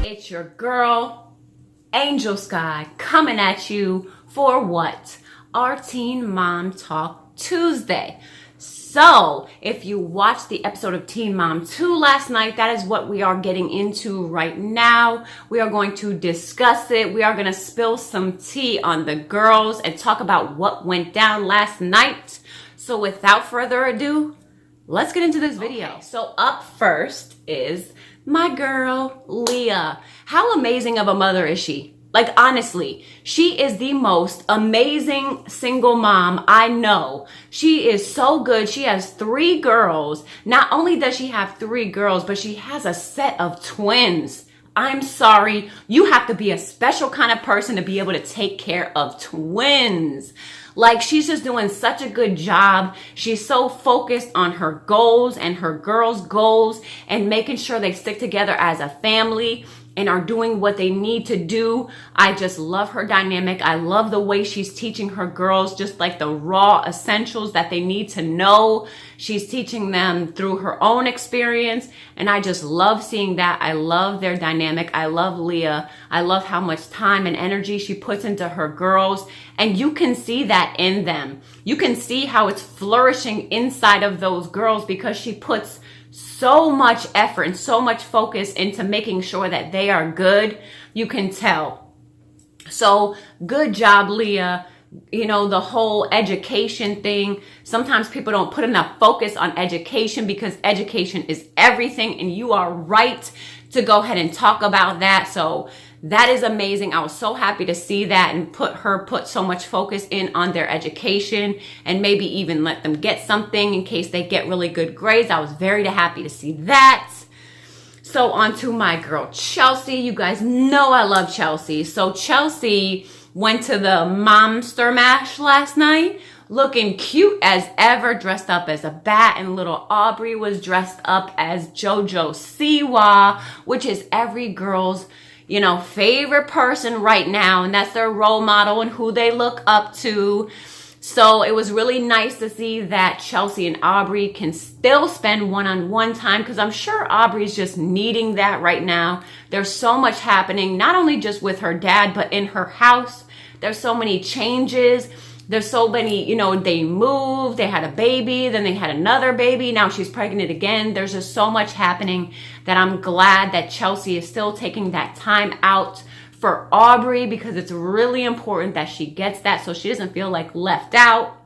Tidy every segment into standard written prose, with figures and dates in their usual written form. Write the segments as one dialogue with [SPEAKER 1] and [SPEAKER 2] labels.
[SPEAKER 1] It's your girl, Angel Sky, coming at you for what? Our Teen Mom Talk Tuesday. So, if you watched the episode of Teen Mom 2 last night, that is what we are getting into right now. We are going to discuss it. We are going to spill some tea on the girls and talk about what went down last night. So, without further ado, let's get into this video. So, up first is my girl, Leah. How amazing of a mother is she? Like, honestly, she is the most amazing single mom I know. She is so good. She has 3 girls. Not only does she have 3 girls, but she has a set of twins. I'm sorry. You have to be a special kind of person to be able to take care of twins. Like, she's just doing such a good job. She's so focused on her goals and her girls' goals and making sure they stick together as a family and are doing what they need to do. I just love her dynamic. I love the way she's teaching her girls just like the raw essentials that they need to know. She's teaching them through her own experience, and I just love seeing that. I love their dynamic. I love Leah. I love how much time and energy she puts into her girls, and you can see that in them. You can see how it's flourishing inside of those girls because she puts so much effort and so much focus into making sure that they are good. You can tell. So good job, Leah. You know, the whole education thing. Sometimes people don't put enough focus on education because education is everything, and you are right to go ahead and talk about that. So that is amazing. I was so happy to see that and put so much focus in on their education and maybe even let them get something in case they get really good grades. I was very happy to see that. So on to my girl, Chelsea. You guys know I love Chelsea. So Chelsea went to the Momster Mash last night, looking cute as ever, dressed up as a bat, and little Aubrey was dressed up as JoJo Siwa, which is every girl's, you know, favorite person right now, and that's their role model and who they look up to. So it was really nice to see that Chelsea and Aubrey can still spend one-on-one time, because I'm sure Aubrey's just needing that right now. There's so much happening, not only just with her dad, but in her house. There's so many changes. There's so many, you know, they moved, they had a baby, then they had another baby. Now she's pregnant again. There's just so much happening that I'm glad that Chelsea is still taking that time out for Aubrey, because it's really important that she gets that so she doesn't feel like left out.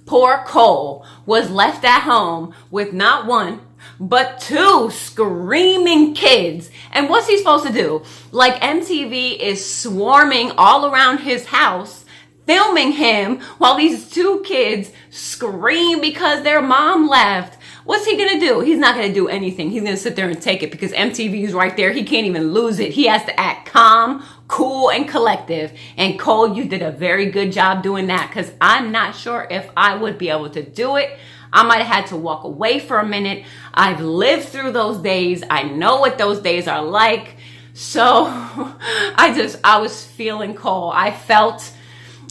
[SPEAKER 1] Poor Cole was left at home with not 1, but 2 screaming kids. And what's he supposed to do? Like, MTV is swarming all around his house, filming him while these 2 kids scream because their mom left. What's he gonna do? He's not gonna do anything. He's gonna sit there and take it because MTV is right there. He can't even lose it. He has to act calm, cool, and collective. And Cole, you did a very good job doing that, because I'm not sure if I would be able to do it. I might have had to walk away for a minute. I've lived through those days. I know what those days are like. So I was feeling Cole. I felt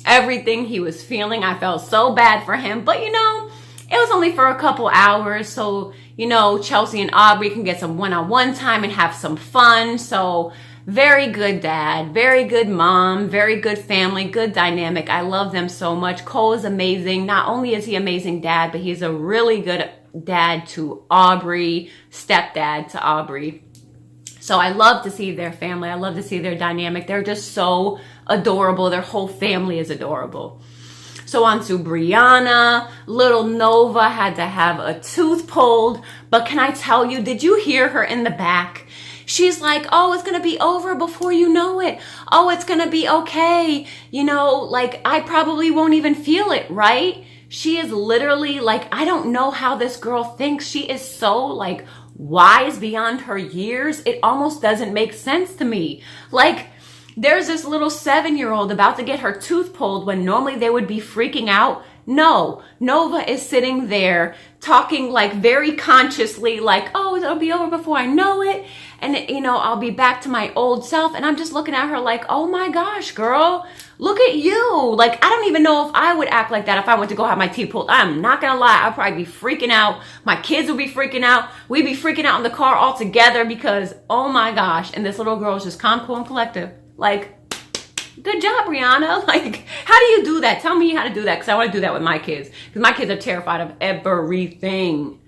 [SPEAKER 1] everything he was feeling. I felt so bad for him, but you know, it was only for a couple hours. So, you know, Chelsea and Aubrey can get some one-on-one time and have some fun. So very good dad, very good mom, very good family, good dynamic. I love them so much. Cole is amazing. Not only is he amazing dad, but he's a really good dad to Aubrey, stepdad to Aubrey. So I love to see their family. I love to see their dynamic. They're just so adorable. Their whole family is adorable. So on to Brianna. Little Nova had to have a tooth pulled. But can I tell you, did you hear her in the back? She's like, oh, it's going to be over before you know it. Oh, it's going to be okay. You know, like, I probably won't even feel it, right? She is literally like, I don't know how this girl thinks. She is so like wise beyond her years. It almost doesn't make sense to me. Like, there's this little 7-year-old about to get her tooth pulled when normally they would be freaking out. No, Nova is sitting there talking like very consciously, like, oh, it'll be over before I know it. And, I'll be back to my old self. And I'm just looking at her like, oh my gosh, girl, look at you. Like, I don't even know if I would act like that if I went to go have my teeth pulled. I'm not going to lie. I'd probably be freaking out. My kids would be freaking out. We'd be freaking out in the car all together because, oh my gosh. And this little girl is just calm, cool, and collective. Like, good job, Brianna. Like, how do you do that? Tell me how to do that, because I want to do that with my kids, because my kids are terrified of everything.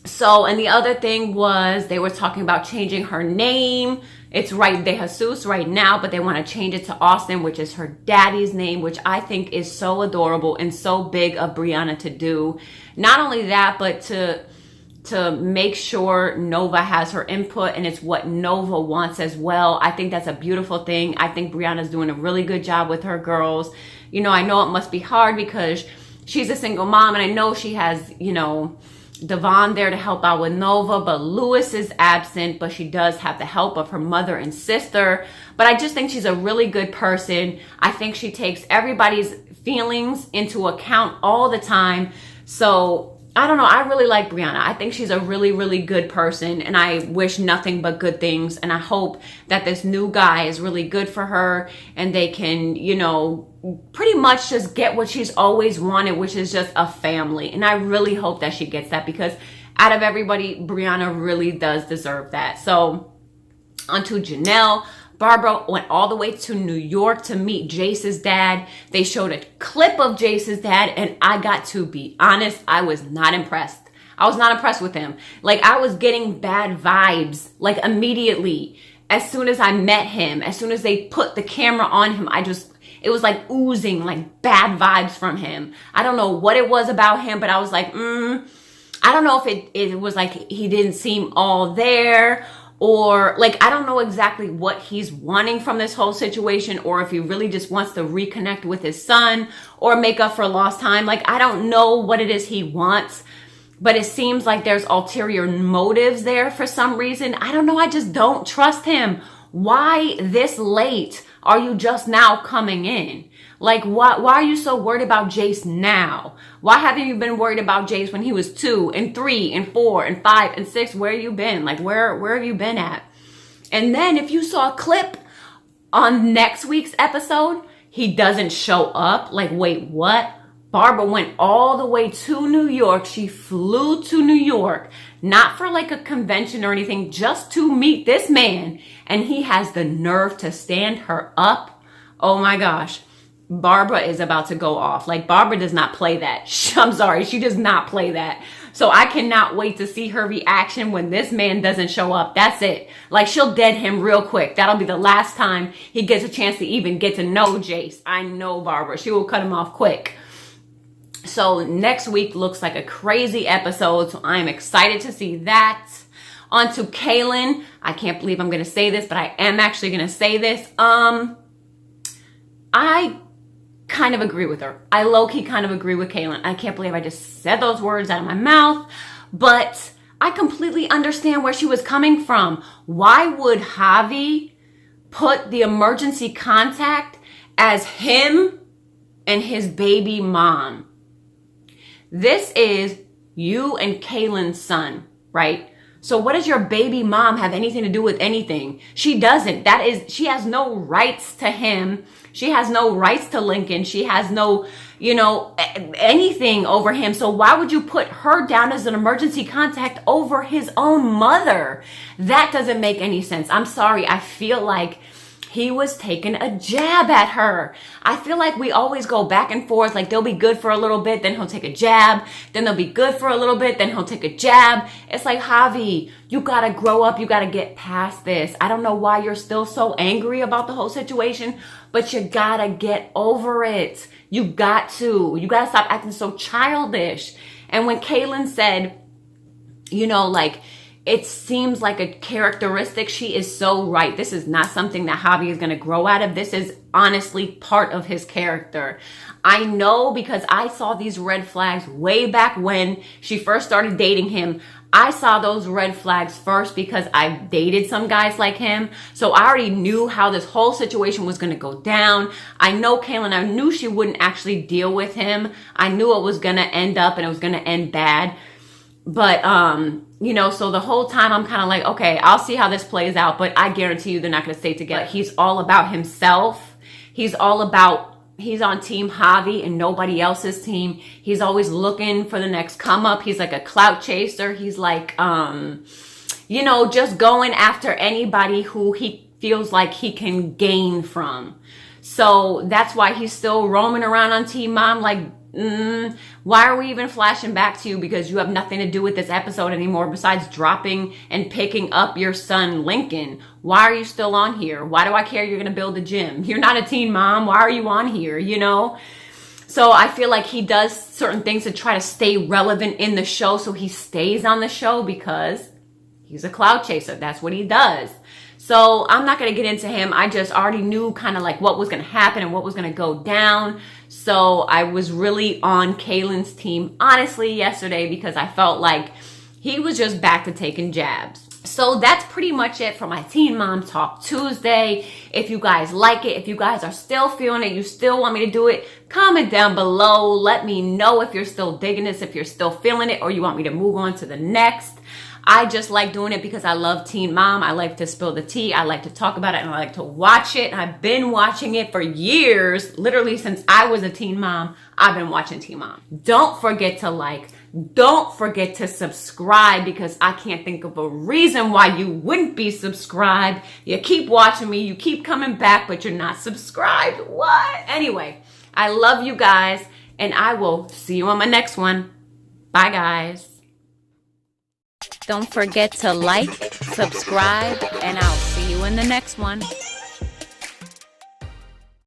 [SPEAKER 1] So, and the other thing was they were talking about changing her name. It's right, De Jesus right now, but they want to change it to Austin, which is her daddy's name, which I think is so adorable and so big of Brianna to do. Not only that, but to make sure Nova has her input and it's what Nova wants as well. I think that's a beautiful thing. I think Brianna's doing a really good job with her girls. I know it must be hard because she's a single mom, and I know she has, Devon there to help out with Nova, but Lewis is absent, but she does have the help of her mother and sister. But I just think she's a really good person. I think she takes everybody's feelings into account all the time. So I don't know. I really like Brianna. I think she's a really, really good person, and I wish nothing but good things. And I hope that this new guy is really good for her, and they can, pretty much just get what she's always wanted, which is just a family. And I really hope that she gets that, because out of everybody, Brianna really does deserve that. So onto Janelle. Barbara went all the way to New York to meet Jace's dad. They showed a clip of Jace's dad, and I got to be honest, I was not impressed. I was not impressed with him. Like, I was getting bad vibes, like, immediately. As soon as I met him, as soon as they put the camera on him, it was like oozing, like, bad vibes from him. I don't know what it was about him, but I was like, I don't know if it was like he didn't seem all there, or like, I don't know exactly what he's wanting from this whole situation, or if he really just wants to reconnect with his son or make up for lost time. Like, I don't know what it is he wants, but it seems like there's ulterior motives there for some reason. I don't know. I just don't trust him. Why this late are you just now coming in? Like, why are you so worried about Jace now? Why haven't you been worried about Jace when he was 2 and 3 and 4 and 5 and 6? Where have you been? Like, where have you been at? And then if you saw a clip on next week's episode, he doesn't show up. Like, wait, what? Barbara went all the way to New York. She flew to New York, not for like a convention or anything, just to meet this man. And he has the nerve to stand her up. Oh my gosh. Barbara is about to go off. Like, Barbara does not play that. I'm sorry. She does not play that. So I cannot wait to see her reaction when this man doesn't show up. That's it. Like, she'll dead him real quick. That'll be the last time he gets a chance to even get to know Jace. I know Barbara. She will cut him off quick. So next week looks like a crazy episode. So I'm excited to see that. On to Kaylin. I can't believe I'm going to say this, but I am actually going to say this. I kind of agree with her. I low-key kind of agree with Kaylin. I can't believe I just said those words out of my mouth, but I completely understand where she was coming from. Why would Javi put the emergency contact as him and his baby mom? This is you and Kaylin's son, right? So what does your baby mom have anything to do with anything? She doesn't. She has no rights to him. She has no rights to Lincoln. She has no, anything over him. So why would you put her down as an emergency contact over his own mother? That doesn't make any sense. I'm sorry. I feel like he was taking a jab at her. I feel like we always go back and forth. Like, they'll be good for a little bit, then he'll take a jab. Then they'll be good for a little bit, then he'll take a jab. It's like, Javi, you gotta grow up. You gotta get past this. I don't know why you're still so angry about the whole situation, but you gotta get over it. You got to. You gotta stop acting so childish. And when Kaylin said, it seems like a characteristic. She is so right. This is not something that Javi is going to grow out of. This is honestly part of his character. I know because I saw these red flags way back when she first started dating him. I saw those red flags first because I dated some guys like him. So I already knew how this whole situation was going to go down. I know Kaylin, I knew she wouldn't actually deal with him. I knew it was going to end up and it was going to end bad. But, you know, so the whole time I'm kind of like, okay, I'll see how this plays out. But I guarantee you they're not going to stay together. He's all about himself. He's on Team Javi and nobody else's team. He's always looking for the next come up. He's like a clout chaser. He's like, you know, just going after anybody who he feels like he can gain from. So that's why he's still roaming around on Team Mom like, why are we even flashing back to you? Because you have nothing to do with this episode anymore besides dropping and picking up your son, Lincoln. Why are you still on here? Why do I care you're going to build a gym? You're not a teen mom. Why are you on here? You know? So I feel like he does certain things to try to stay relevant in the show. So he stays on the show because he's a cloud chaser. That's what he does. So I'm not going to get into him. I just already knew kind of like what was going to happen and what was going to go down. So I was really on Kaylin's team, honestly, yesterday because I felt like he was just back to taking jabs. So that's pretty much it for my Teen Mom Talk Tuesday. If you guys like it, if you guys are still feeling it, you still want me to do it, comment down below. Let me know if you're still digging this, if you're still feeling it, or you want me to move on to the next. I just like doing it because I love Teen Mom. I like to spill the tea. I like to talk about it and I like to watch it. I've been watching it for years. Literally since I was a teen mom, I've been watching Teen Mom. Don't forget to like. Don't forget to subscribe because I can't think of a reason why you wouldn't be subscribed. You keep watching me. You keep coming back, but you're not subscribed. What? Anyway, I love you guys and I will see you on my next one. Bye, guys. Don't forget to like, subscribe, and I'll see you in the next one.